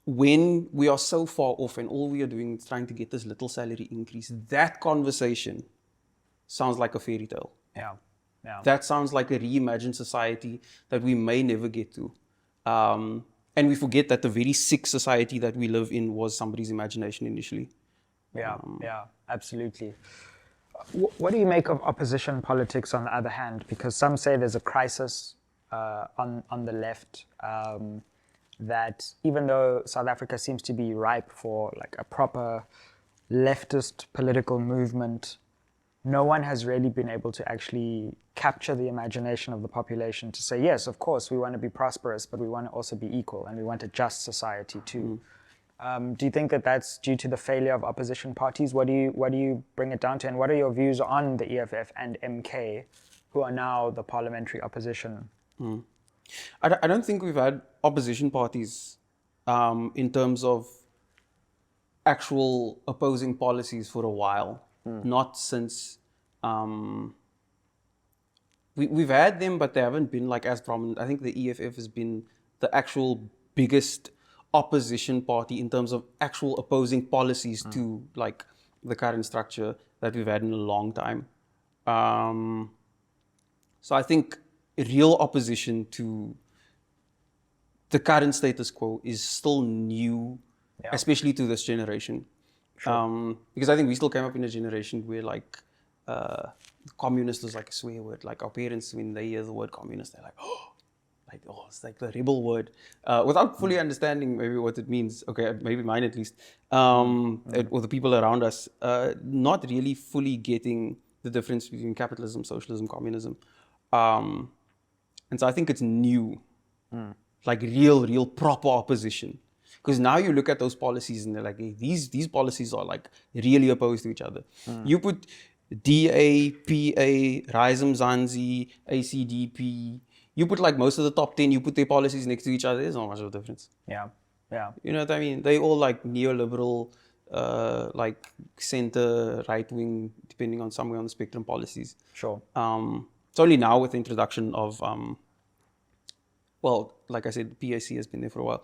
when we are so far off and all we are doing is trying to get this little salary increase, that conversation sounds like a fairy tale. Yeah. That sounds like a reimagined society that we may never get to. And we forget that the very sick society that we live in was somebody's imagination initially. Yeah, absolutely. What do you make of opposition politics on the other hand? Because some say there's a crisis on the left, that even though South Africa seems to be ripe for like a proper leftist political movement, no one has really been able to actually capture the imagination of the population to say, yes, of course, we want to be prosperous, but we want to also be equal and we want a just society too. Do you think that that's due to the failure of opposition parties? What do you bring it down to? And what are your views on the EFF and MK, who are now the parliamentary opposition? I don't think we've had opposition parties in terms of actual opposing policies for a while. Not since we've had them, but they haven't been like as prominent. I think the EFF has been the actual biggest opposition party in terms of actual opposing policies to like the current structure that we've had in a long time. So I think real opposition to the current status quo is still new, especially to this generation. Sure. Because I think we still came up in a generation where like communist was like a swear word. Like our parents, when they hear the word communist, they're like, oh, it's like the rebel word, without fully understanding maybe what it means. Okay, maybe mine at least, or the people around us, not really fully getting the difference between capitalism, socialism, communism. And so I think it's new, like real proper opposition. Because now you look at those policies and they're like, hey, these policies are like really opposed to each other. You put DA, PA, Rise Mzansi, ACDP, you put like most of the top 10, you put their policies next to each other, there's not much of a difference. Yeah. You know what I mean? They all like neoliberal, like center, right wing, depending on somewhere on the spectrum policies. Sure. It's only now with the introduction of, well, like I said, the PAC has been there for a while.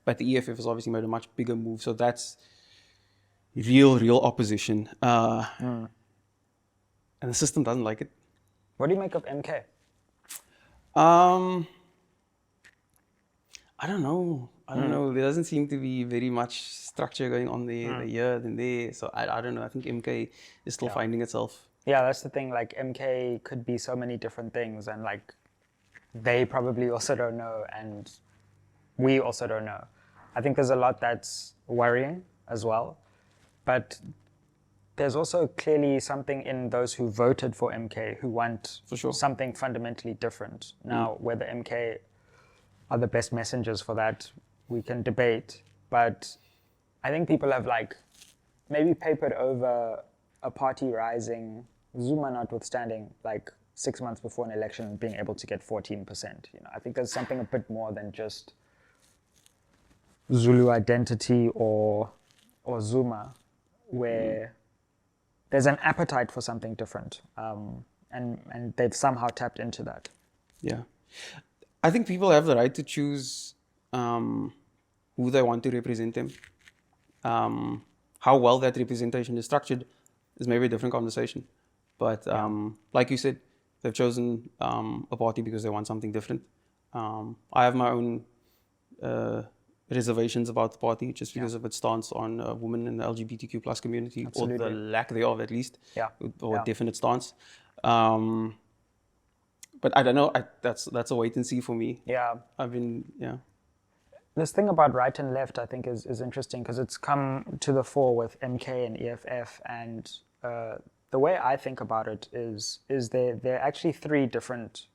But the EFF has obviously made a much bigger move. So that's real opposition. And the system doesn't like it. What do you make of MK? I don't know. I don't know. There doesn't seem to be very much structure going on there, here, then there. So I don't know. I think MK is still finding itself. Yeah, that's the thing. Like MK could be so many different things, and like they probably also don't know, and we also don't know. I think there's a lot that's worrying as well, but there's also clearly something in those who voted for MK who want For sure. something fundamentally different. Now, whether MK are the best messengers for that, we can debate, but I think people have like maybe papered over a party rising, Zuma notwithstanding, like 6 months before an election being able to get 14%. I think there's something a bit more than just Zulu identity or Zuma, where there's an appetite for something different, and they've somehow tapped into that. Yeah. I think people have the right to choose who they want to represent them. How well that representation is structured is maybe a different conversation. But like you said, they've chosen a party because they want something different. I have my own reservations about the party just because of its stance on women in the LGBTQ plus community, Absolutely. or the lack thereof at least, or Yeah. definite stance. But I don't know. That's a wait and see for me. Yeah. This thing about right and left, I think, is interesting because it's come to the fore with MK and EFF, and the way I think about it is there are actually three different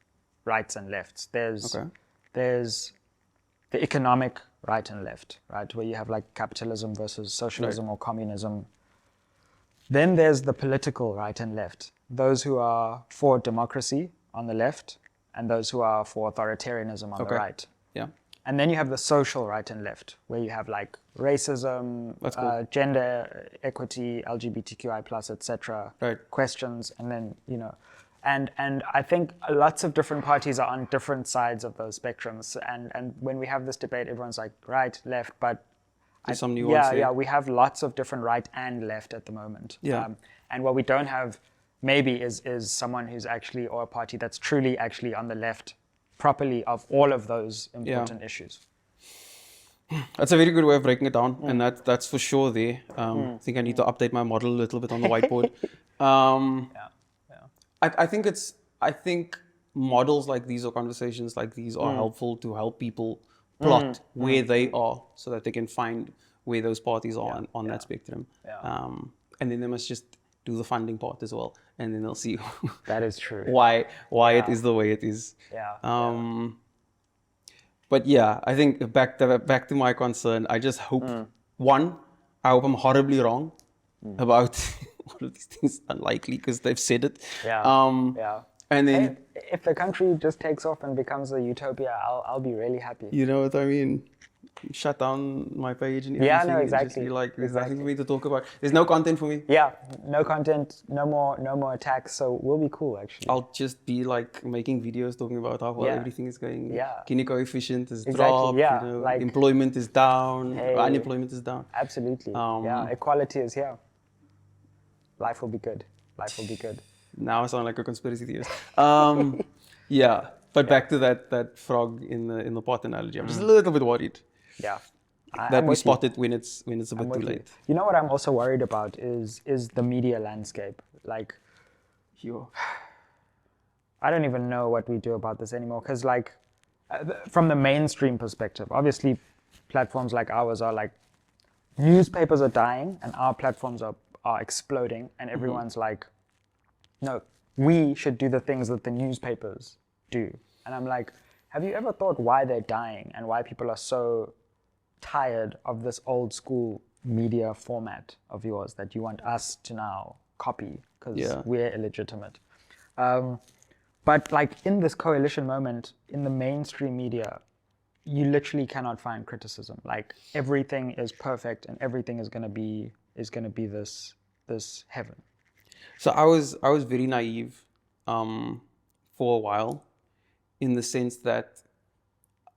rights and lefts. There's the economic right and left, right, where you have like capitalism versus socialism or communism. Then there's the political right and left, those who are for democracy on the left and those who are for authoritarianism on the right. Yeah. And then you have the social right and left, where you have like racism, gender equity, LGBTQI plus, etc. questions, and then and I think lots of different parties are on different sides of those spectrums. And when we have this debate, everyone's like right, left, but there's some nuance there. Yeah, we have lots of different right and left at the moment. Yeah. And what we don't have maybe is someone who's actually, or a party that's truly actually on the left properly of all of those important issues. That's a very good way of breaking it down, and that's for sure there. I think I need to update my model a little bit on the whiteboard. I think models like these or conversations like these are helpful to help people plot where they are so that they can find where those parties are on that spectrum. And then they must just do the funding part as well, and then they'll see that is true. why it is the way it is. But yeah, I think back to my concern, I just hope I hope I'm horribly wrong about all of these things. Unlikely because they've said it. And then if the country just takes off and becomes a utopia, I'll be really happy. You know what I mean? Shut down my page and everything. Yeah, no, exactly. Just be like, there's nothing for me to talk about. There's no content for me. Yeah, no content, no more attacks. So we'll be cool, actually. I'll just be like making videos talking about how well everything is going. Gini coefficient is dropped. Yeah, like employment is down. Unemployment is down. Absolutely. Equality is here. Life will be good. Life will be good. Now I sound like a conspiracy theorist. But back to that frog in the pot analogy. I'm just a little bit worried. Yeah. That we spot it when it's a bit too late. You know what I'm also worried about is the media landscape. Like, I don't even know what we do about this anymore. Because like, from the mainstream perspective, obviously platforms like ours are like, newspapers are dying and our platforms are exploding. And everyone's like, no, we should do the things that the newspapers do. And I'm like, have you ever thought why they're dying and why people are so tired of this old school media format of yours that you want us to now copy because we're illegitimate? But like in this coalition moment, in the mainstream media, you literally cannot find criticism. Like everything is perfect and everything is gonna be this heaven. So I was very naive for a while, in the sense that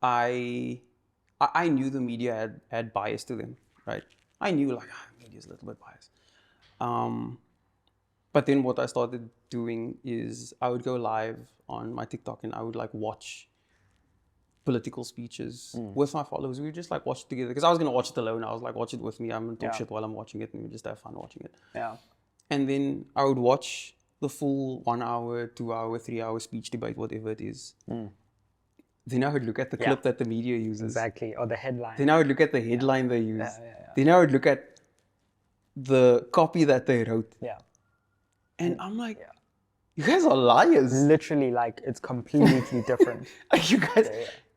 I knew the media had bias to them, right? I knew like media's a little bit biased. But then what I started doing is I would go live on my TikTok and I would like watch political speeches with my followers. We would just like watch it together because I was going to watch it alone. I was like, watch it with me. I'm going to talk shit while I'm watching it and we just have fun watching it. Yeah. And then I would watch the full 1 hour, 2 hour, 3 hour speech debate, whatever it is. Then I would look at the clip that the media uses. Exactly. Or the headline. Then I would look at the headline they use. Then I would look at the copy that they wrote. Yeah. And I'm like, you guys are liars. Literally, like, it's completely different.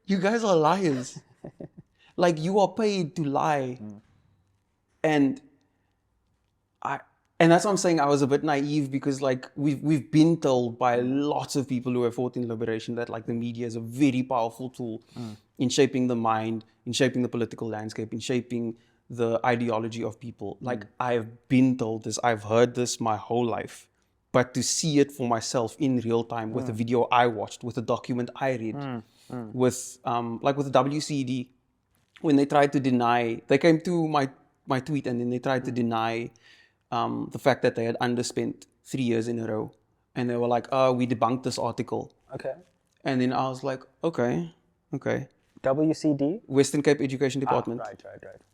You guys are liars. Like, you are paid to lie. And that's what I'm saying. I was a bit naive because like we've been told by lots of people who have fought in liberation that like the media is a very powerful tool in shaping the mind, in shaping the political landscape, in shaping the ideology of people. Like I've been told this, I've heard this my whole life. But to see it for myself in real time with the video I watched, with the document I read, with like with the WCD, when they tried to deny, they came to my tweet and then they tried to deny the fact that they had underspent 3 years in a row. And they were like, oh, we debunked this article. Okay. And then I was like, okay. WCD? Western Cape Education Department. Right.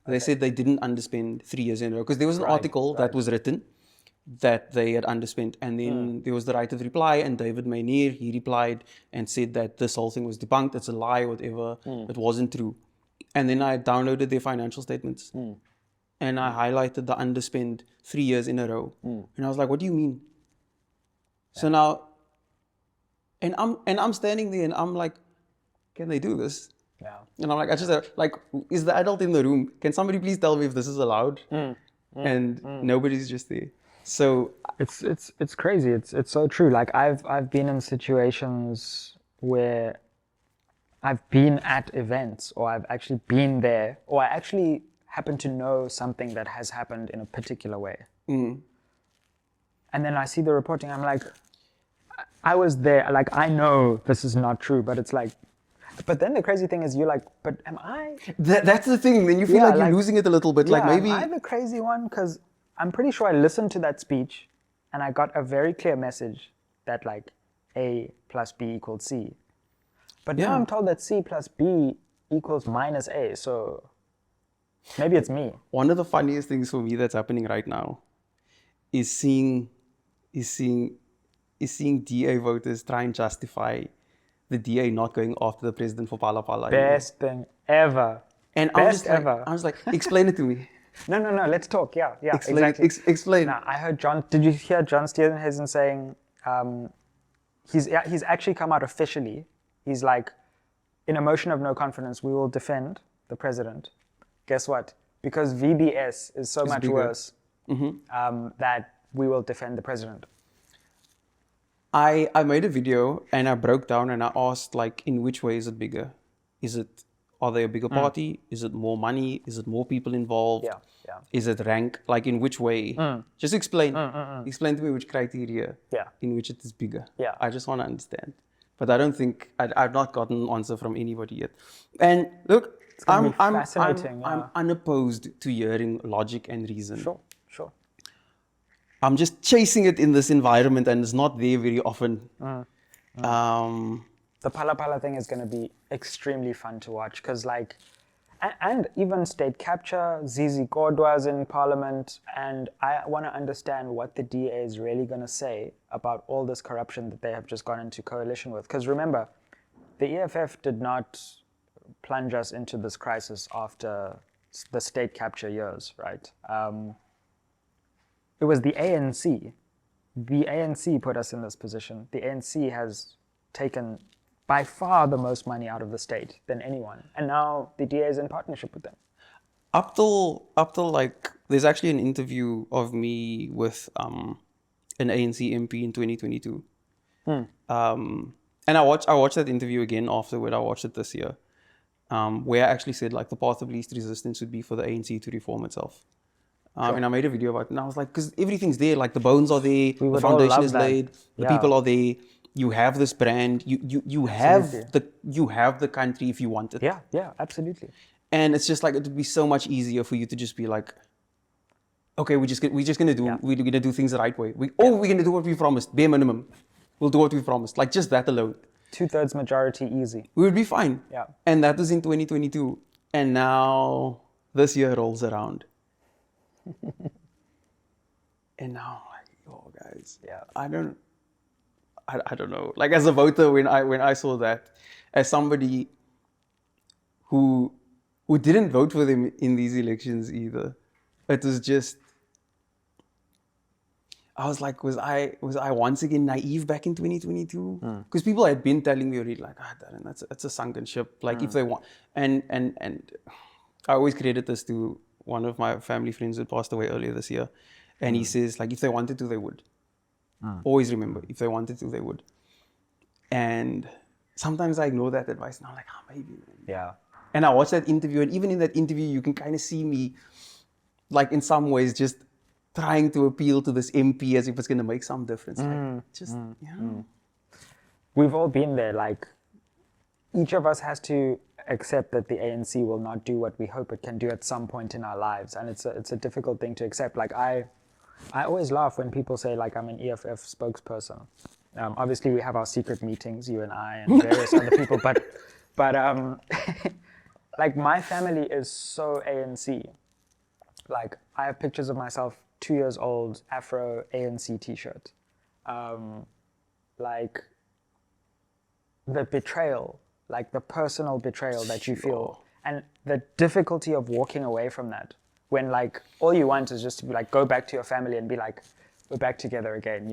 They said they didn't underspend 3 years in a row. Because there was an article that was written that they had underspent. And then there was the right of reply. And David Mayneer, he replied and said that this whole thing was debunked. It's a lie, whatever. It wasn't true. And then I downloaded their financial statements. And I highlighted the underspend 3 years in a row. And I was like, what do you mean? So now, and I'm standing there and I'm like, can they do this? Yeah. And I'm like, I just like, is the adult in the room? Can somebody please tell me if this is allowed? And nobody's just there. So it's crazy. It's so true. Like I've been in situations where I've been at events or I've actually been there or I actually happen to know something that has happened in a particular way. And then I see the reporting, I'm like, I was there, like I know this is not true, but it's like, but then the crazy thing is you're like, but am I? That's the thing, then you feel like you're losing it a little bit, like maybe. Am I the crazy one? Because I'm pretty sure I listened to that speech and I got a very clear message that like A plus B equals C. But now I'm told that C plus B equals minus A, so maybe it's me. One of the funniest things for me that's happening right now is seeing DA voters try and justify the DA not going after the president for Phala. Best thing ever. And Best I was like, explain it to me. No, let's talk. Yeah, Explain. exactly. Explain. Now, I heard did you hear John Steenhuisen saying, he's actually come out officially. He's like, in a motion of no confidence, we will defend the president. Guess what? Because VBS is so much worse, that we will defend the president. I made a video and I broke down and I asked like, in which way is it bigger? Are they a bigger party? Is it more money? Is it more people involved? Yeah. Is it rank? Like in which way? Just explain. Explain to me which criteria in which it is bigger. Yeah. I just want to understand. But I don't think, I've not gotten an answer from anybody yet. And look, I'm unopposed to hearing logic and reason. Sure. I'm just chasing it in this environment and it's not there very often. The Phala thing is going to be extremely fun to watch because like, and even state capture, Zizi Kodwa's in parliament, and I want to understand what the DA is really going to say about all this corruption that they have just gone into coalition with. Because remember, the EFF did not plunge us into this crisis after the state capture years, right? It was the ANC. The ANC put us in this position. The ANC has taken by far the most money out of the state than anyone. And now the DA is in partnership with them. Up till like, there's actually an interview of me with an ANC MP in 2022. And I watched that interview again afterward. I watched it this year, where I actually said like the path of least resistance would be for the ANC to reform itself. And I made a video about it. And I was like, because everything's there, like the bones are there, the foundation is laid, the people are there. You have this brand. You have the country if you want it. Yeah, absolutely. And it's just like it would be so much easier for you to just be like, okay, we're just gonna do things the right way. We're gonna do what we promised, bare minimum. We'll do what we promised, like just that alone. 2/3 majority easy. we would be fine. Yeah. And that was in 2022. And now this year rolls around. And now I'm like, oh guys, Yeah. I don't know. Like as a voter, when I saw that, as somebody who didn't vote for them in these elections either, it was just, I was like, was I once again naive back in 2022? Because people had been telling me already, like, Darren, that's a sunken ship. Like if they want, and I always credit this to one of my family friends who passed away earlier this year, and he says, like, if they wanted to, they would. Always remember, if they wanted to, they would. And sometimes I ignore that advice, and I'm like, maybe. Yeah. And I watched that interview, and even in that interview, you can kind of see me, like in some ways, just trying to appeal to this MP as if it's going to make some difference. We've all been there. Like, each of us has to accept that the ANC will not do what we hope it can do at some point in our lives, and it's a difficult thing to accept. Like I always laugh when people say, like, I'm an EFF spokesperson. Obviously, we have our secret meetings, you and I and various other people, but like, my family is so ANC. Like, I have pictures of myself 2 years old, Afro ANC t-shirt. Like, the betrayal, like the personal betrayal that you feel, and the difficulty of walking away from that, when like all you want is just to be like, go back to your family and be like, we're back together again,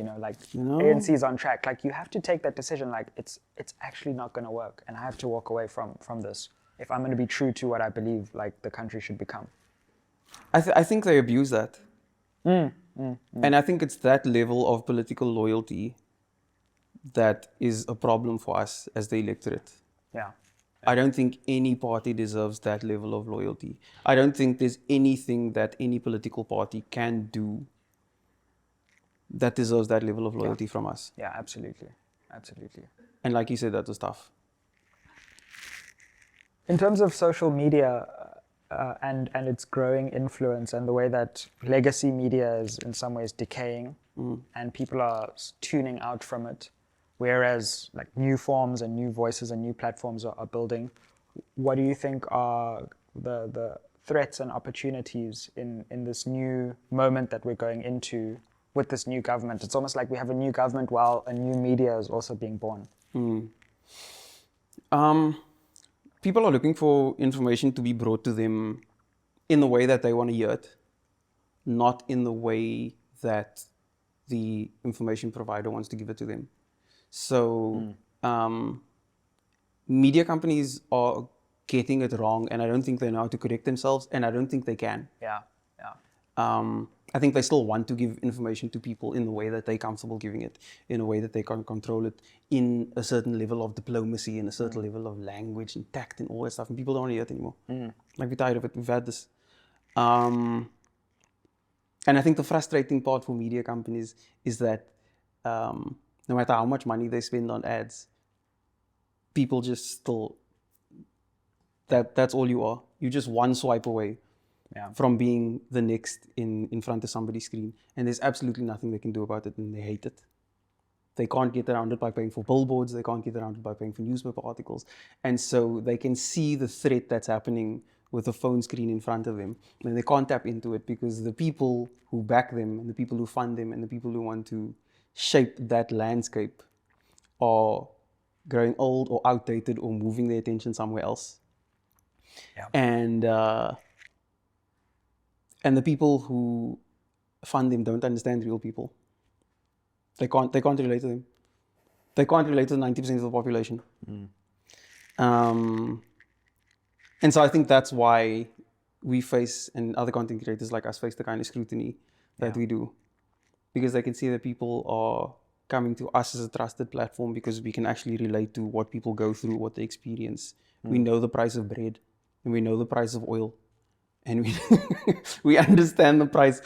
ANC is on track. Like, you have to take that decision, like it's actually not going to work, and I have to walk away from this if I'm going to be true to what I believe like the country should become. I think they abuse that. And I think it's that level of political loyalty that is a problem for us as the electorate. Yeah. I don't think any party deserves that level of loyalty. I don't think there's anything that any political party can do that deserves that level of loyalty from us. Yeah, absolutely. Absolutely. And like you said, that was tough. In terms of social media and its growing influence and the way that legacy media is in some ways decaying and people are tuning out from it, whereas like new forms and new voices and new platforms are building, what do you think are the threats and opportunities in this new moment that we're going into with this new government? It's almost like we have a new government while a new media is also being born. People are looking for information to be brought to them in the way that they want to hear it, not in the way that the information provider wants to give it to them. So media companies are getting it wrong, and I don't think they know how to correct themselves, and I don't think they can. Yeah. I think they still want to give information to people in the way that they're comfortable giving it, in a way that they can control it, in a certain level of diplomacy, in a certain level of language and tact and all that stuff. And people don't want to hear it anymore. Like, we're tired of it. We've had this. And I think the frustrating part for media companies is that no matter how much money they spend on ads, people just still, that's all you are. You're just one swipe away from being the next in front of somebody's screen. And there's absolutely nothing they can do about it, and they hate it. They can't get around it by paying for billboards. They can't get around it by paying for newspaper articles. And so they can see the threat that's happening with a phone screen in front of them. And they can't tap into it because the people who back them and the people who fund them and the people who want to shape that landscape are growing old or outdated or moving their attention somewhere else. And the people who fund them don't understand real people. They can't relate to them. They can't relate to 90% of the population. And so I think that's why we face, and other content creators like us face, the kind of scrutiny that we do. Because they can see that people are coming to us as a trusted platform because we can actually relate to what people go through, what they experience. We know the price of bread, and we know the price of oil. And we understand the price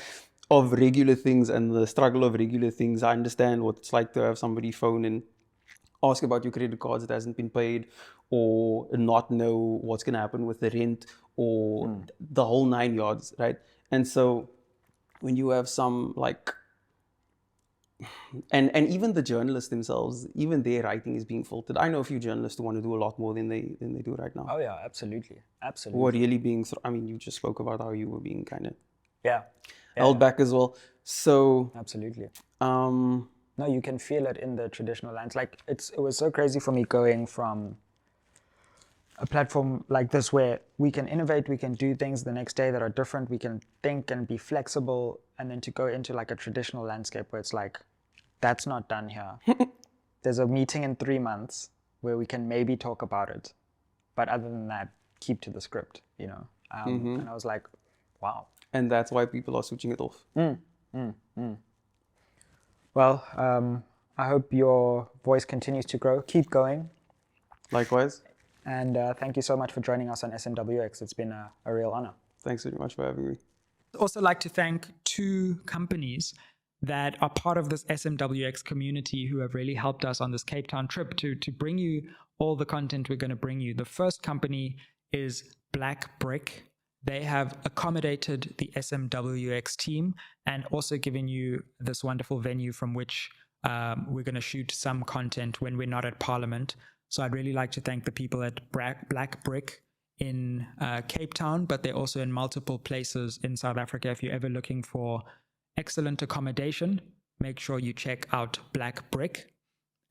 of regular things and the struggle of regular things. I understand what it's like to have somebody phone and ask about your credit cards that hasn't been paid, or not know what's going to happen with the rent, or the whole 9 yards, right? And so when you have some like And even the journalists themselves, even their writing is being filtered. I know a few journalists who want to do a lot more than they do right now. Oh yeah, absolutely. Who are really being, I mean, you just spoke about how you were being kind of held back as well. So absolutely. no, you can feel it in the traditional lands. Like it was so crazy for me going from a platform like this where we can innovate, we can do things the next day that are different, we can think and be flexible, and then to go into like a traditional landscape where it's like, that's not done here. There's a meeting in 3 months where we can maybe talk about it. But other than that, keep to the script, you know. And I was like, wow. And that's why people are switching it off. Well, I hope your voice continues to grow. Keep going. Likewise. And thank you so much for joining us on SMWX. It's been a real honor. Thanks very much for having me. I'd also like to thank 2 companies that are part of this SMWX community who have really helped us on this Cape Town trip to bring you all the content we're going to bring you. The first company is Black Brick. They have accommodated the SMWX team and also given you this wonderful venue from which we're going to shoot some content when we're not at Parliament. So I'd really like to thank the people at Black Brick in Cape Town, but they're also in multiple places in South Africa. If you're ever looking for excellent accommodation, make sure you check out Black Brick.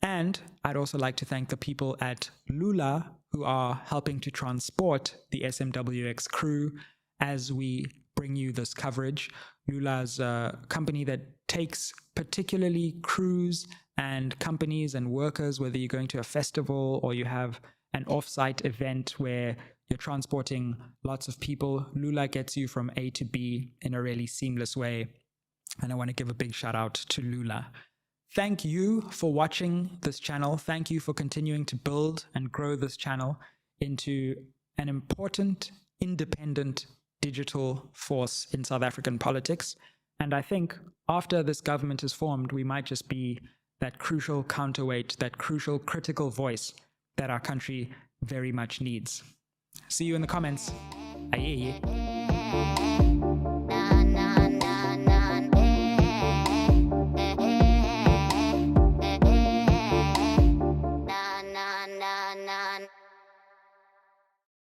And I'd also like to thank the people at Lula who are helping to transport the SMWX crew as we bring you this coverage. Lula's a company that takes particularly crews and companies and workers, whether you're going to a festival or you have an off-site event where you're transporting lots of people. Lula gets you from A to B in a really seamless way. And I want to give a big shout out to Lula. Thank you for watching this channel. Thank you for continuing to build and grow this channel into an important, independent digital force in South African politics. And I think after this government is formed, we might just be that crucial counterweight, that crucial critical voice that our country very much needs. See you in the comments. Aye. Na na na